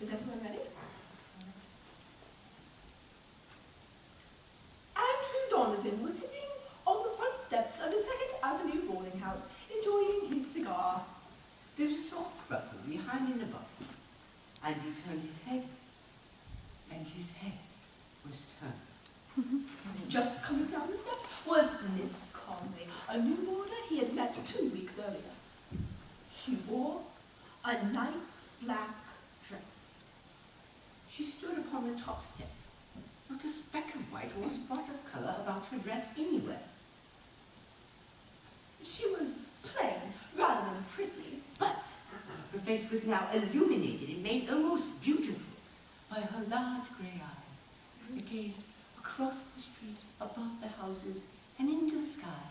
Is everyone ready? Andrew Donovan was sitting on the front steps of the 2nd Avenue boarding house, enjoying his cigar. There was a soft rustle behind and above him, and he turned his head, and his head was turned. Just coming down the steps was Miss Conway, a new boarder he had met 2 weeks earlier. She wore a nice black dress. She stood upon the top step, not a speck of white or a spot of colour about her dress anywhere. She was plain rather than pretty, But her face was now illuminated and made almost beautiful by her large grey eyes that gazed across the street, above the houses, and into the sky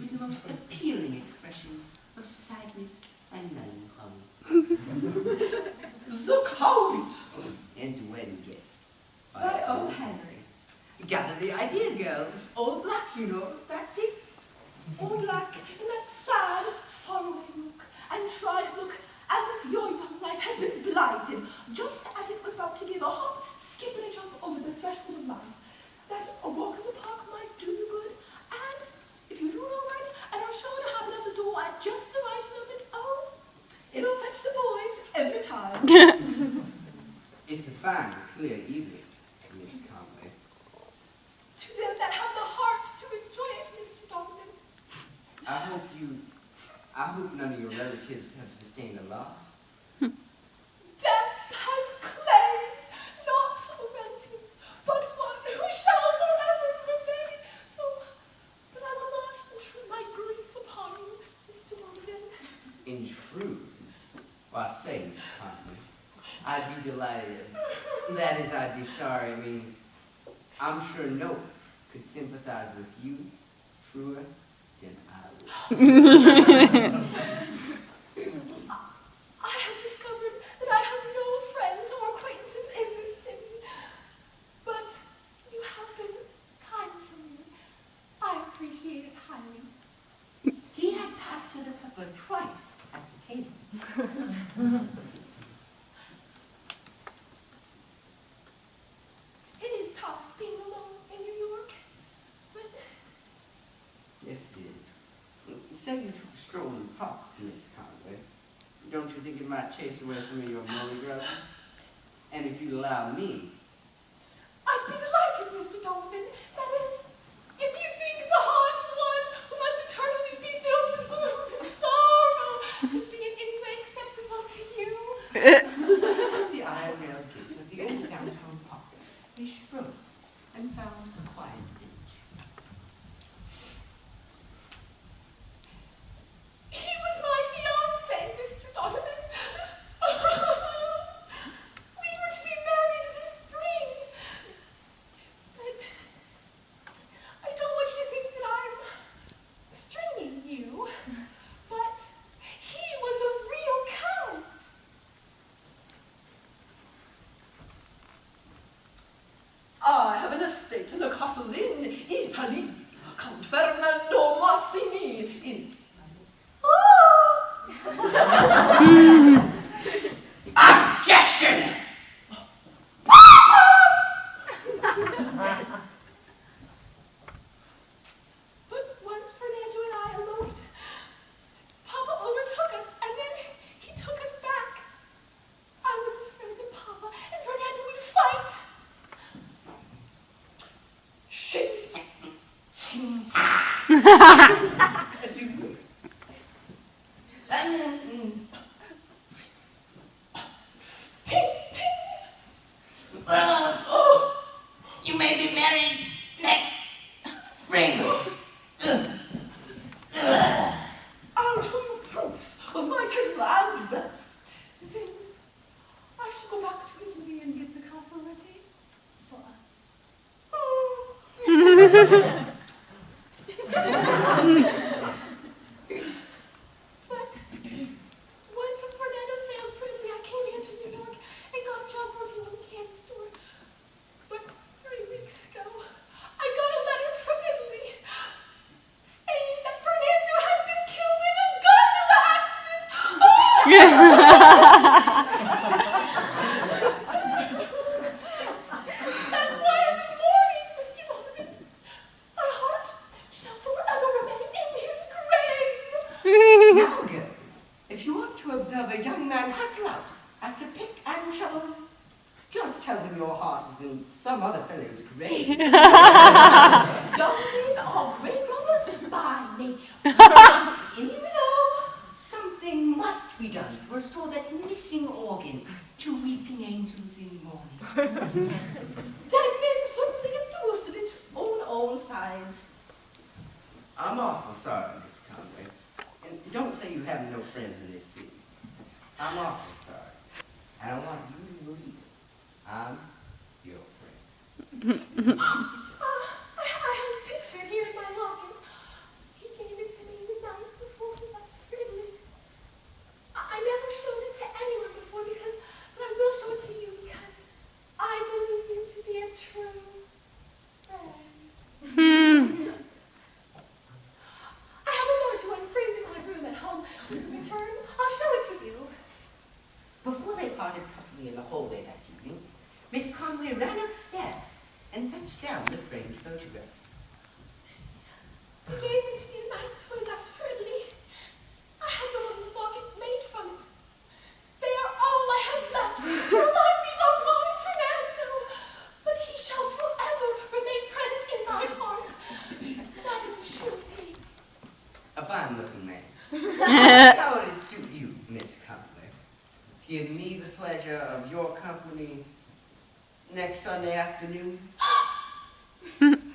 with the most appealing expression of sadness and melancholy. the Count! And when guessed By O. Henry. Gather the idea, girls. All black, you know. That's it. All black in that sad, faraway look, and try to look as if your young life had been blighted, just as it was about to give a hop, skip, and a jump over the threshold of life. That a walk in the park might do you good, and if you do all right and are sure to happen at the door at just the right moment, oh, it'll fetch the boys every time. It's a fine, clear evening, Miss Conway. To them that have the heart to enjoy it, Mr. Donovan. I hope none of your relatives have sustained a loss. Death has claimed not a relative, but one who shall forever remain. So, but I will not intrude my grief upon you, Mr. Donovan. Intrude? Why, say, Miss Conway, I'd be delighted. That is, I'd be sorry. I mean, I'm sure no one could sympathize with you truer than I would. I have discovered that I have no friends or acquaintances in this city, but you have been kind to me. I appreciate it highly. He had passed her the pepper twice at the table. It is tough being alone in New York, but Yes, it is. Say you took a stroll in the park, Miss Conway. Don't you think it might chase away some of your molly grubs? And if you'd allow me, I'd be delighted, Mr. Donovan. That is, if you think the heart of one who must eternally be filled with gloom and sorrow could be in any way acceptable to you. from the iron rail gates of the old downtown park, they strode and found a quiet bench. He was my fiancé, Mr. Donovan. We were to be married this spring. But I don't want you to think that I'm stringing you, but he was a real count. I have an estate in a castle in Italy. Count Fernando Massini is. Objection! But once Fernando and I eloped, Papa overtook us, and then he took us back. I was afraid that Papa and Fernando would fight. Shit! As you would. Ting, ting! You may be married next spring. I'll show you proofs of my title and wealth. Then I shall go back to Italy and get the castle ready for us. But once Fernando sailed for Italy, I came here to New York and got a job working in the candy store. But 3 weeks ago, I got a letter from Italy saying that Fernando had been killed in a gondola accident. Now, girls, if you want to observe a young man hustle out after pick and shovel, just tell him your heart is in some other fellow's grave. Young men are grave robbers by nature. Ask any widow. Something must be done to restore that missing organ to weeping angels in mourning. Dead men certainly enthused of its own old size. I'm awful sorry, Miss Conway. And don't say you have no friends in this city. I'm awful sorry. I don't want you to believe it. I'm your friend. I have his picture here in my locket. He gave it to me the night before he left Ridley. I never showed it to anyone before but I will show it to you because I believe you to be a true friend. I have a large one framed in my room at home. When we return, I'll show it to you. Before they parted company in the hallway that evening, Miss Conway ran upstairs and fetched down the framed photograph. He gave it to me the night before he left Ridley. I had the one locket made from it. They are all I have left to remind me of my Fernando. But he shall forever remain present in my heart. That is a sure thing. A fine-looking man. How would it suit you, Miss Conway? Give me the pleasure of your company next Sunday afternoon? 2 months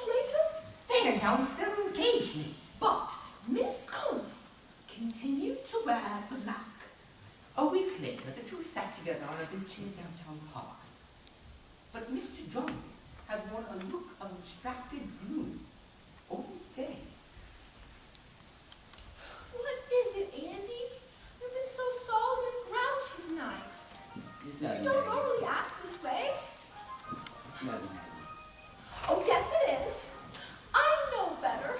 later, They announced their engagement. but Miss Conway continued to wear black. A week later, the two sat together on a bench in the downtown park. But Mr. Drummond had worn a look of abstracted gloom all day. What is it, Andy? You've been so solemn and grouchy tonight. It's You nothing, don't Maggie. normally act this way. Nothing, Maggie. Oh, yes, it is. I know better.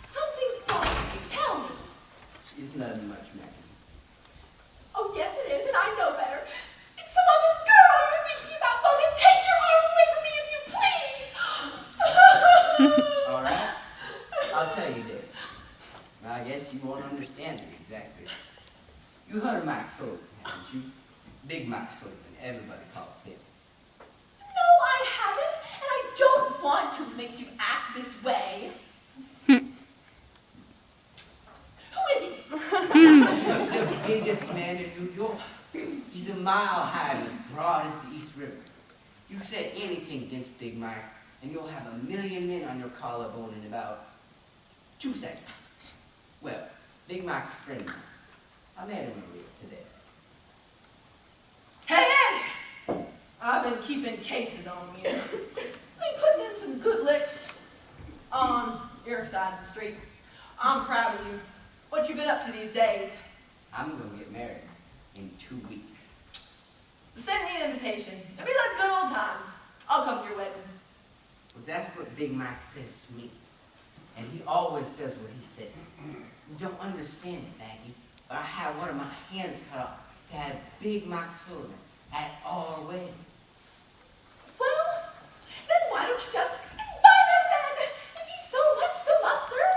Something's bothering you. Tell me. It's nothing much, Maggie. Oh, yes, it is, and I know better. It's some other girl you're thinking about. Oh, then take your arm away from me if you please. All right? I'll tell you, Dave. I guess you won't understand it exactly. You heard of Mike Sullivan, haven't you? Big Mike Sullivan, everybody calls him. No, I haven't, and I don't want to. It makes you act this way. Who is he? The biggest man in New York. He's a mile high and as broad as the East River. You say anything against Big Mike, and you'll have 1 million men on your collarbone in about 2 seconds. Well, Big Mike's a friend of mine. I met him earlier today. Hey, Andy! I've been keeping cases on you. Been putting in some good licks on your side of the street. I'm proud of you. What you been up to these days? I'm gonna get married in 2 weeks. Send me an invitation. It'll be like good old times. I'll come to your wedding. Well, that's what Big Mike says to me. And he always does what he says. You don't understand it, Maggie, but I had one of my hands cut off to have Big Mike Sullivan at our wedding. Well, then why don't you just invite him then? If he's so much the mustard.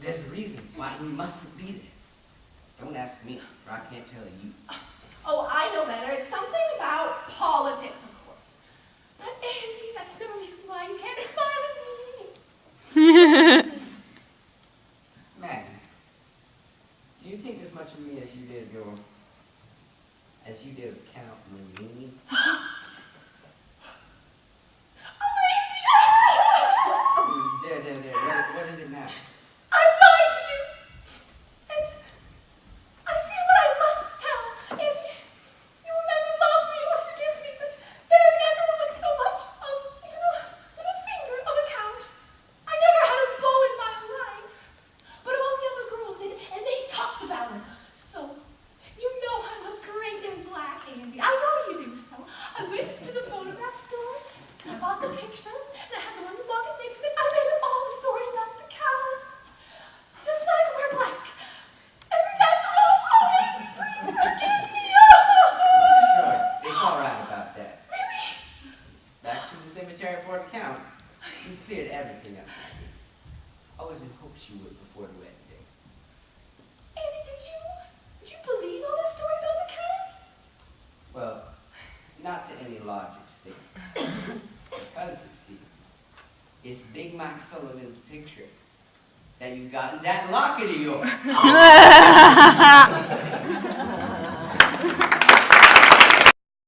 There's a reason why he mustn't be there. Don't ask me, for I can't tell you. Oh, I know better. It's something about politics, of course. But Andy, that's no reason why you can't invite me. Maggie, do you think as much of me as you did of Count Mazzini? There. What is it now? I lied to you. And I feel that I must tell. Andy, you will never love me or forgive me, but there never was so much of even a finger of a count. I never had a beau in my life. But all the other girls did, and they talked about him. So, you know I look great in black, Andy. I know you do so. I It's Big Mac Sullivan's picture that you got in that locket of yours.